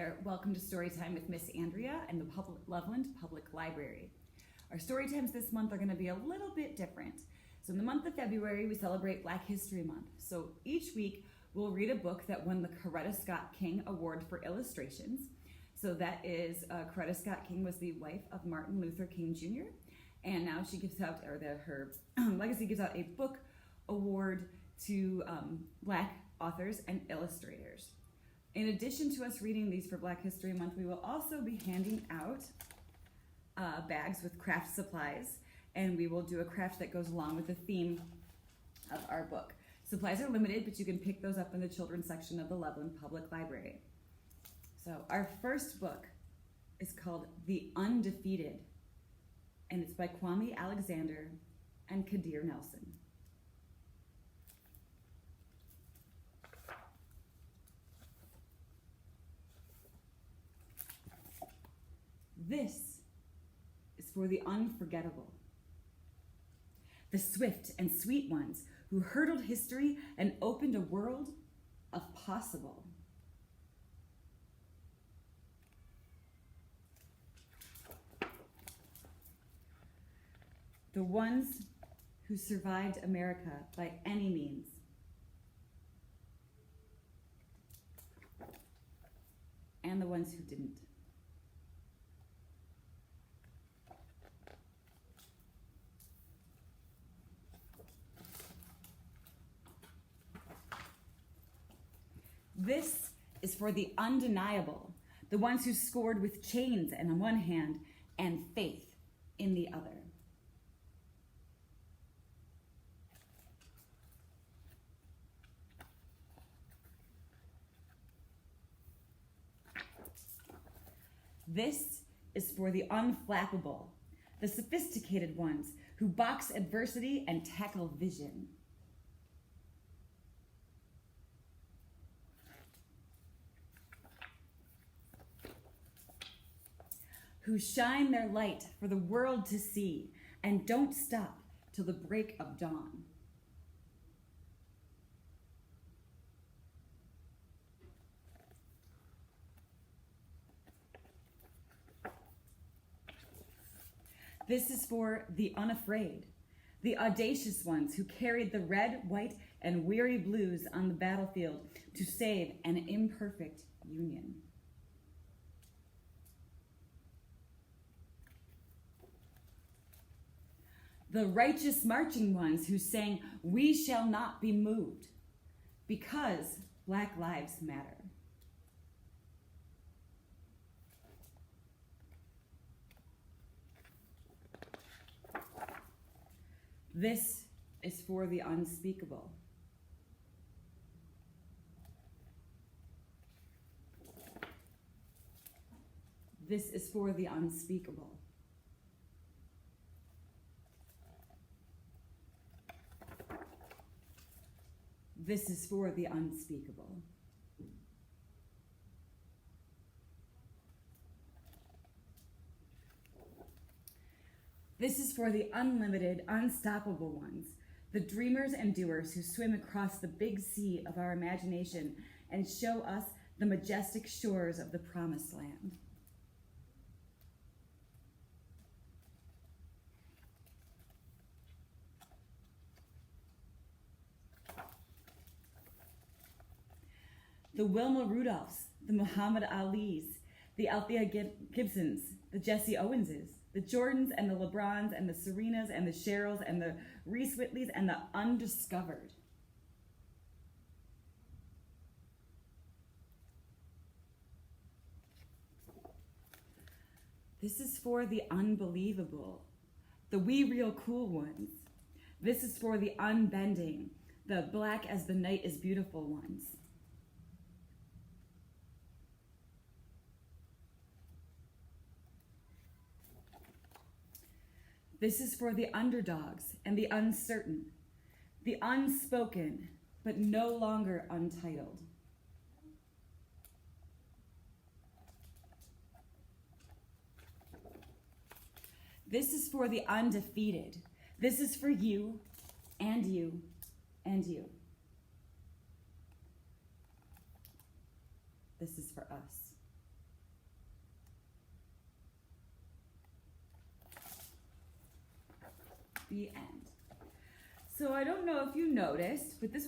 there. Welcome to Storytime with Miss Andrea and the Loveland Public Library. Our story times this month are going to be a little bit different. So in the month of February, we celebrate Black History Month. So each week, we'll read a book that won the Coretta Scott King Award for Illustrations. So that is, Coretta Scott King was the wife of Martin Luther King Jr. And now she gives out, her legacy gives out a book award to Black authors and illustrators. In addition to us reading these for Black History Month, we will also be handing out bags with craft supplies, and we will do a craft that goes along with the theme of our book. Supplies are limited, but you can pick those up in the children's section of the Loveland Public Library. So our first book is called The Undefeated, and it's by Kwame Alexander and Kadir Nelson. This is for the unforgettable, the swift and sweet ones who hurdled history and opened a world of possible. The ones who survived America by any means. And the ones who didn't. This is for the undeniable, the ones who scored with chains in one hand and faith in the other. This is for the unflappable, the sophisticated ones who box adversity and tackle vision. Who shine their light for the world to see and don't stop till the break of dawn. This is for the unafraid, the audacious ones who carried the red, white, and weary blues on the battlefield to save an imperfect union. The righteous marching ones who sang, "We shall not be moved," because Black lives matter. This is for the unspeakable. This is for the unspeakable. This is for the unspeakable. This is for the unlimited, unstoppable ones, the dreamers and doers who swim across the big sea of our imagination and show us the majestic shores of the promised land. The Wilma Rudolphs, the Muhammad Alis, the Althea Gibsons, the Jesse Owenses, the Jordans and the LeBrons and the Serenas and the Cheryls and the Reese Whitleys and the undiscovered. This is for the unbelievable, the we real cool ones. This is for the unbending, the black as the night is beautiful ones. This is for the underdogs and the uncertain, the unspoken, but no longer untitled. This is for the undefeated. This is for you and you and you. This is for us. the end. So I don't know if you noticed, but this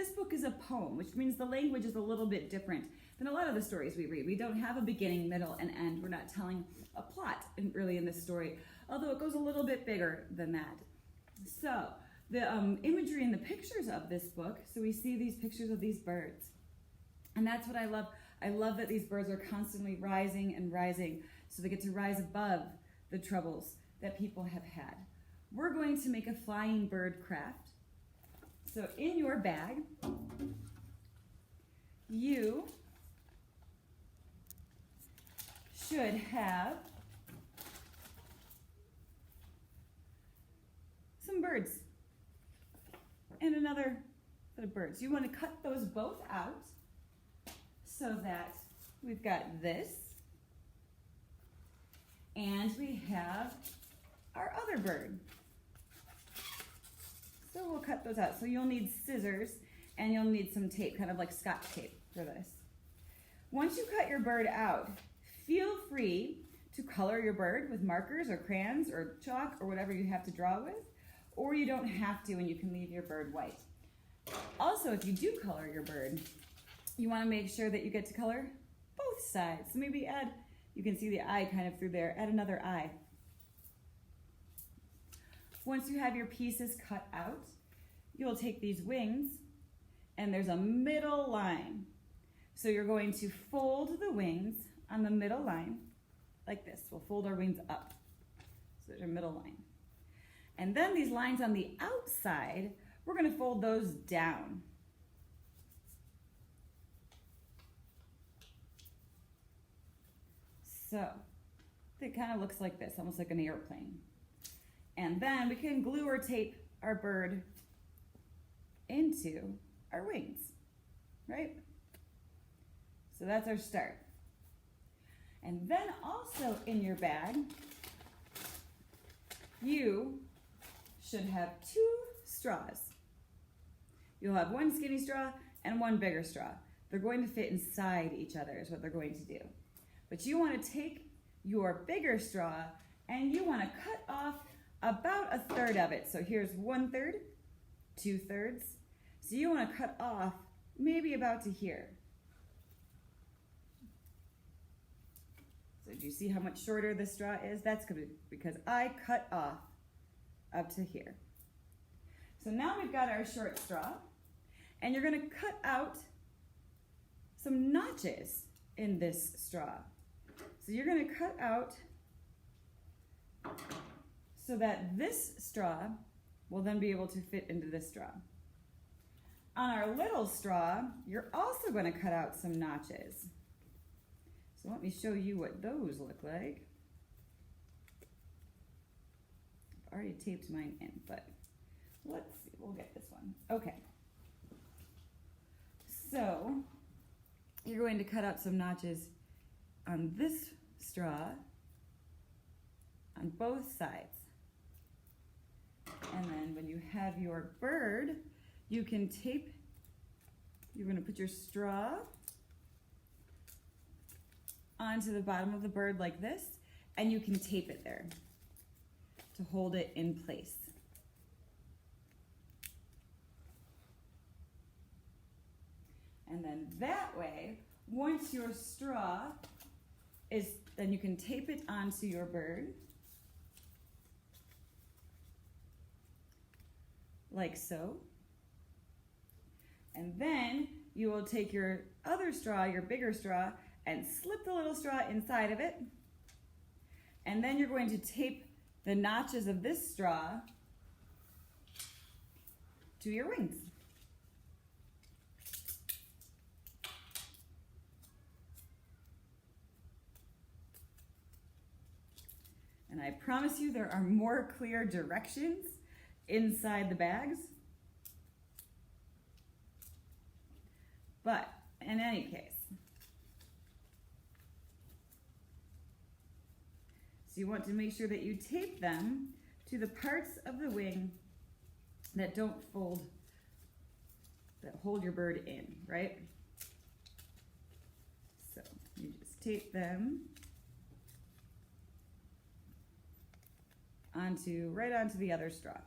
book is a poem, which means the language is a little bit different than a lot of the stories we read. We don't have a beginning, middle, and end. We're not telling a plot really in this story, although it goes a little bit bigger than that. So the imagery and the pictures of this book, so we see these pictures of these birds. And that's what I love. I love that these birds are constantly rising and rising, so they get to rise above the troubles that people have had. We're going to make a flying bird craft. So in your bag, you should have some birds and another set of birds. You want to cut those both out so that we've got this and we have our other bird. So we'll cut those out. So you'll need scissors and you'll need some tape, kind of like Scotch tape for this. Once you cut your bird out, feel free to color your bird with markers or crayons or chalk or whatever you have to draw with, or you don't have to and you can leave your bird white. Also, if you do color your bird, you want to make sure that you get to color both sides. So maybe add, you can see the eye kind of through there, add another eye. Once you have your pieces cut out, you'll take these wings and there's a middle line. So you're going to fold the wings on the middle line like this. We'll fold our wings up. So there's your middle line. And then these lines on the outside, we're going to fold those down. So it kind of looks like this, almost like an airplane. And then we can glue or tape our bird into our wings, right? So that's our start. And then also in your bag, you should have 2 straws. You'll have one skinny straw and one bigger straw. They're going to fit inside each other is what they're going to do. But you want to take your bigger straw and you want to cut off about 1/3 of it. So here's 1/3, 2/3. So you want to cut off maybe about to here. So do you see how much shorter this straw is? That's because I cut off up to here. So now we've got our short straw, and you're going to cut out some notches in this straw. So you're going to cut out so that this straw will then be able to fit into this straw. On our little straw, you're also going to cut out some notches. So let me show you what those look like. I've already taped mine in, but let's see, we'll get this one. Okay. So you're going to cut out some notches on this straw on both sides. And then when you have your bird, you can tape, you're going to put your straw onto the bottom of the bird like this, and you can tape it there to hold it in place. And then that way, once your straw is, then you can tape it onto your bird, like so. And then you will take your other straw, your bigger straw, and slip the little straw inside of it. And then you're going to tape the notches of this straw to your wings. And I promise you there are more clear directions inside the bags. But in any case, so you want to make sure that you tape them to the parts of the wing that don't fold, that hold your bird in, right? So you just tape them right onto the other straw.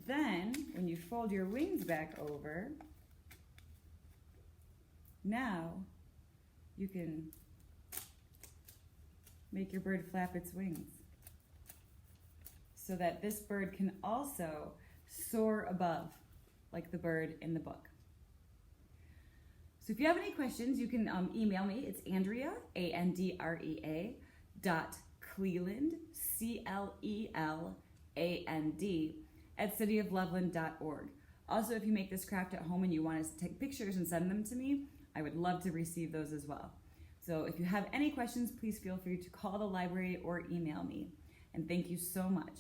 then, when you fold your wings back over, now you can make your bird flap its wings so that this bird can also soar above like the bird in the book. So if you have any questions, you can email me. It's Andrea, Andrea, .Cleland, CLELAND, at cityofloveland.org. Also, if you make this craft at home and you want us to take pictures and send them to me, I would love to receive those as well. So if you have any questions, please feel free to call the library or email me. And thank you so much.